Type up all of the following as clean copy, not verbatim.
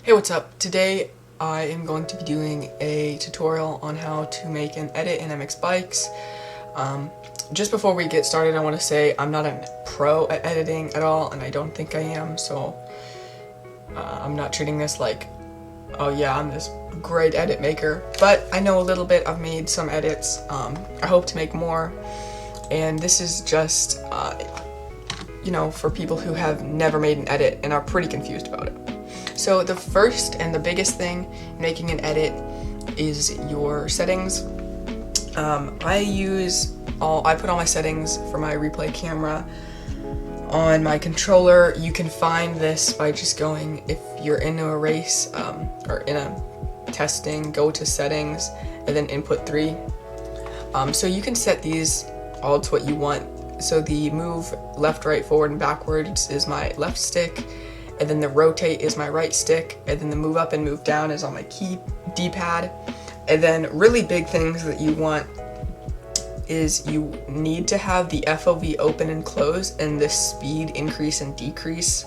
Hey, what's up? Today I am going to be doing a tutorial on how to make an edit in MX Bikes. Just before we get started, I want to say I'm not a pro at editing at all, and I don't think I am, so I'm not treating this like, oh yeah, I'm this great edit maker, but I know a little bit. I've made some edits. I hope to make more, and this is just, for people who have never made an edit and are pretty confused about it. So the first and the biggest thing making an edit is your settings. I put all my settings for my replay camera on my controller. You can find this by just going, if you're into a race or in a testing, go to settings and then input 3. So you can set these all to what you want. So the move left, right, forward, and backwards is my left stick, and then the rotate is my right stick, and then the move up and move down is on my D-pad. And then really big things that you want is you need to have the FOV open and close and the speed increase and decrease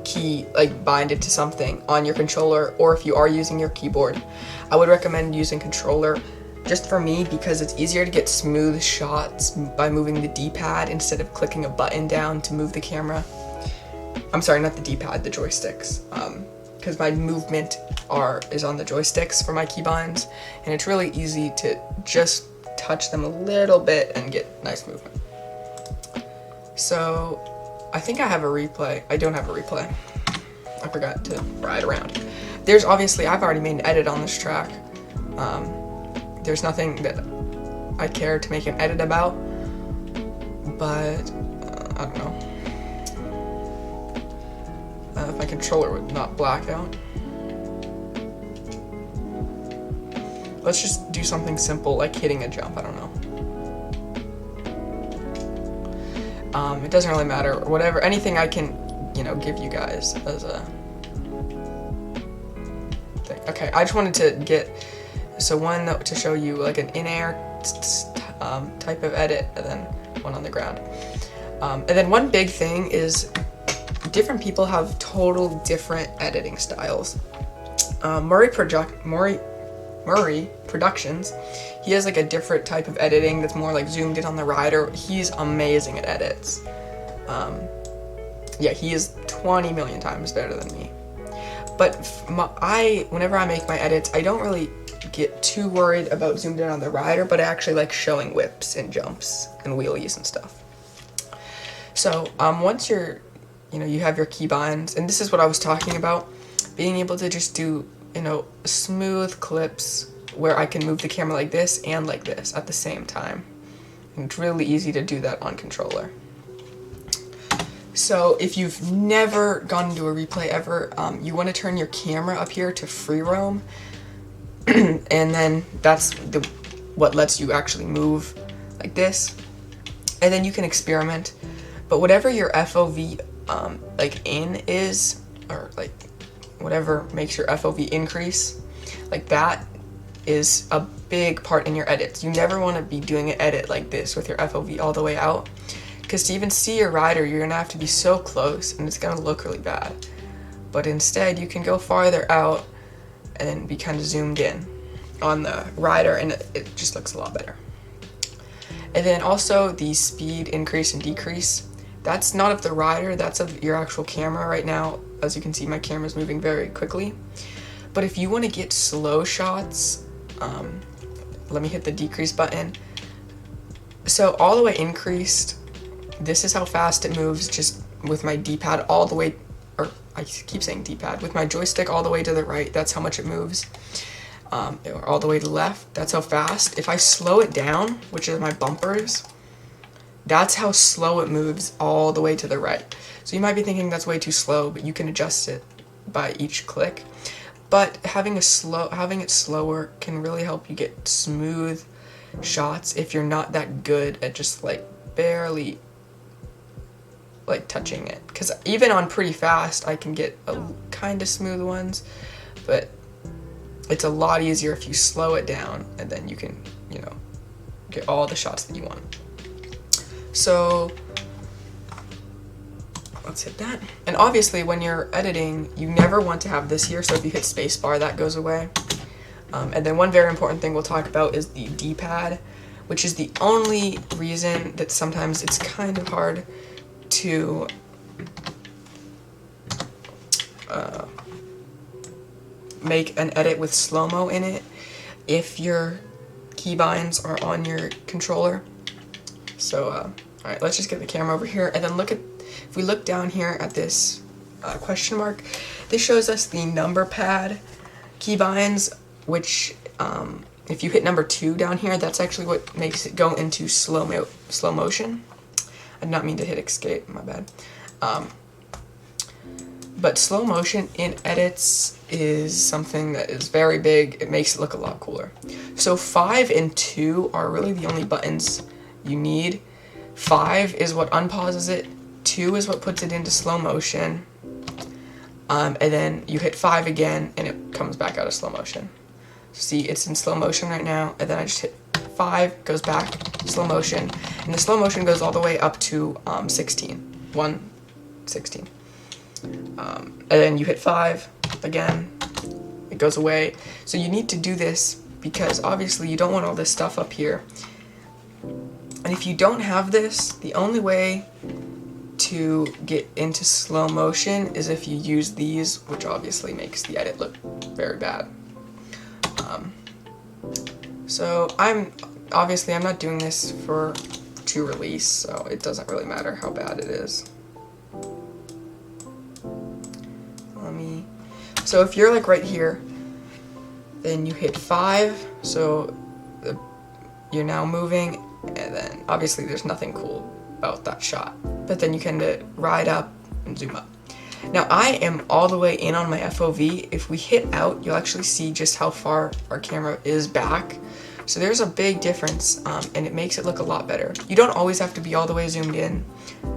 key, like bind it to something on your controller, or if you are using your keyboard, I would recommend using controller. Just for me, because it's easier to get smooth shots by moving the D-pad instead of clicking a button down to move the camera. I'm sorry, not the D-pad, the joysticks. Because my movement is on the joysticks for my keybinds, and it's really easy to just touch them a little bit and get nice movement. So, I think I have a replay. I don't have a replay. I forgot to ride around. I've already made an edit on this track. There's nothing that I care to make an edit about, but I don't know. If my controller would not black out. Let's just do something simple like hitting a jump, I don't know. It doesn't really matter, whatever, anything I can, give you guys as a thing. Okay, I just wanted to get, one to show you like an in-air type of edit, and then one on the ground. And then one big thing is different people have total different editing styles. Murray Productions, he has like a different type of editing that's more like zoomed in on the rider. He's amazing at edits. Yeah, he is 20 million times better than me. But whenever I make my edits, I don't really get too worried about zoomed in on the rider, but I actually like showing whips and jumps and wheelies and stuff. So once you have your keybinds, and this is what I was talking about, being able to just do smooth clips where I can move the camera like this and like this at the same time, and it's really easy to do that on controller. So if you've never gone into a replay ever, you want to turn your camera up here to free roam, and then that's what lets you actually move like this, and then you can experiment. But whatever your FOV in is, or like whatever makes your FOV increase, like that is a big part in your edits. You never want to be doing an edit like this with your FOV all the way out, because to even see your rider, you're gonna have to be so close and it's gonna look really bad. But instead, you can go farther out and then be kind of zoomed in on the rider, and it just looks a lot better. And then also the speed increase and decrease, that's not of the rider, that's of your actual camera. Right now, as you can see, my camera's moving very quickly. But if you want to get slow shots, let me hit the decrease button. So all the way increased, this is how fast it moves just with my D-pad all the way, or I keep saying D-pad, with my joystick all the way to the right, that's how much it moves. All the way to the left, that's how fast. If I slow it down, which is my bumpers, that's how slow it moves all the way to the right. So you might be thinking that's way too slow, but you can adjust it by each click. But having it slower can really help you get smooth shots if you're not that good at just like barely like touching it. Because even on pretty fast, I can get kind of smooth ones, but it's a lot easier if you slow it down, and then you can, get all the shots that you want. So let's hit that. And obviously when you're editing, you never want to have this here, so if you hit spacebar, that goes away. And then one very important thing we'll talk about is the D-pad, which is the only reason that sometimes it's kind of hard to make an edit with slow-mo in it if your keybinds are on your controller. So, alright, let's just get the camera over here, and then if we look down here at this question mark, this shows us the number pad keybinds, which, if you hit number 2 down here, that's actually what makes it go into slow motion. I did not mean to hit escape, my bad. But slow motion in edits is something that is very big. It makes it look a lot cooler. So 5 and 2 are really the only buttons you need. 5 is what unpauses it. 2 is what puts it into slow motion. And then you hit 5 again and it comes back out of slow motion. See, it's in slow motion right now, and then I just hit 5, goes back, slow motion, and the slow motion goes all the way up to 16. And then you hit 5 again, it goes away. So you need to do this because obviously you don't want all this stuff up here. And if you don't have this, the only way to get into slow motion is if you use these, which obviously makes the edit look very bad. So I'm not doing this to release, so it doesn't really matter how bad it is. So if you're like right here, then you hit 5, so you're now moving, and then obviously there's nothing cool about that shot. But then you can ride up and zoom up. Now I am all the way in on my FOV. If we hit out, you'll actually see just how far our camera is back. So there's a big difference, and it makes it look a lot better. You don't always have to be all the way zoomed in.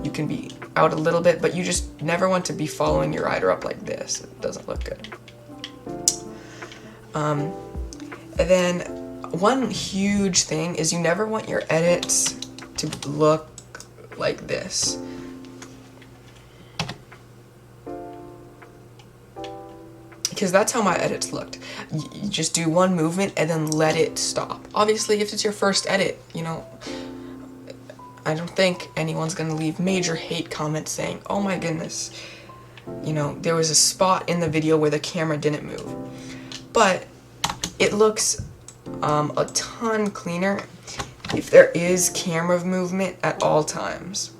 You can be out a little bit, but you just never want to be following your rider up like this. It doesn't look good. And then one huge thing is you never want your edits to look like this. Because that's how my edits looked. You just do one movement and then let it stop. Obviously, if it's your first edit, you know, I don't think anyone's gonna leave major hate comments saying, oh my goodness, you know, there was a spot in the video where the camera didn't move. But it looks a ton cleaner if there is camera movement at all times.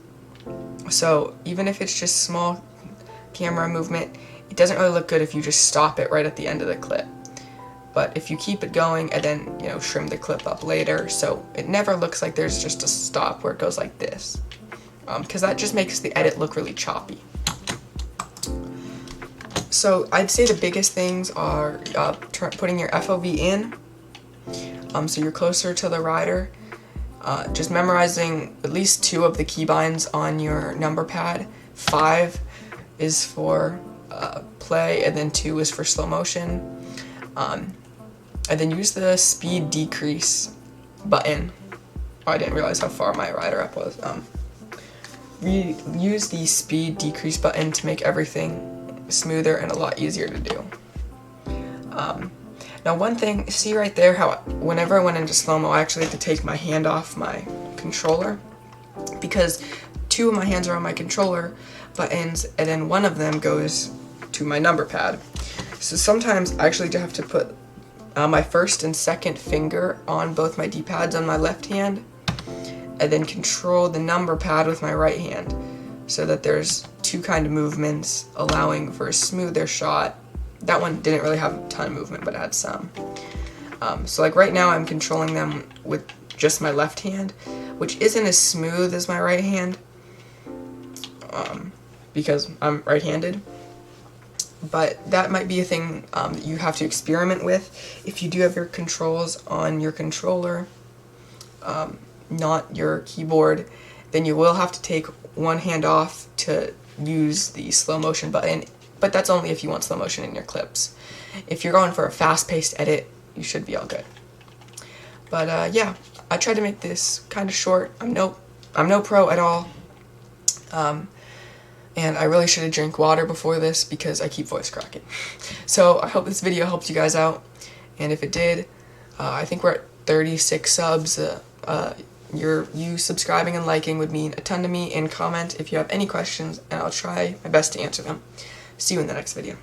So even if it's just small camera movement, it doesn't really look good if you just stop it right at the end of the clip. But if you keep it going and then, you know, trim the clip up later, so it never looks like there's just a stop where it goes like this. Because that just makes the edit look really choppy. So I'd say the biggest things are putting your FOV in, so you're closer to the rider. Just memorizing at least 2 of the keybinds on your number pad. 5 is for play, and then 2 is for slow motion. And then use the speed decrease button. Oh, I didn't realize how far my rider up was. Use the speed decrease button to make everything smoother and a lot easier to do. Now one thing, see right there how whenever I went into slow-mo, I actually had to take my hand off my controller because 2 of my hands are on my controller buttons and then one of them goes to my number pad. So sometimes I actually do have to put my first and second finger on both my D-pads on my left hand and then control the number pad with my right hand so that there's 2 kind of movements allowing for a smoother shot. That one didn't really have a ton of movement, but it had some. So like right now I'm controlling them with just my left hand, which isn't as smooth as my right hand because I'm right-handed. But that might be a thing that you have to experiment with. If you do have your controls on your controller, not your keyboard, then you will have to take one hand off to use the slow motion button, but that's only if you want slow motion in your clips. If you're going for a fast-paced edit, you should be all good. But yeah, I tried to make this kind of short. I'm no pro at all. And I really should have drank water before this because I keep voice cracking. So I hope this video helped you guys out. And if it did, I think we're at 36 subs. You subscribing and liking would mean a ton to me. And comment if you have any questions, and I'll try my best to answer them. See you in the next video.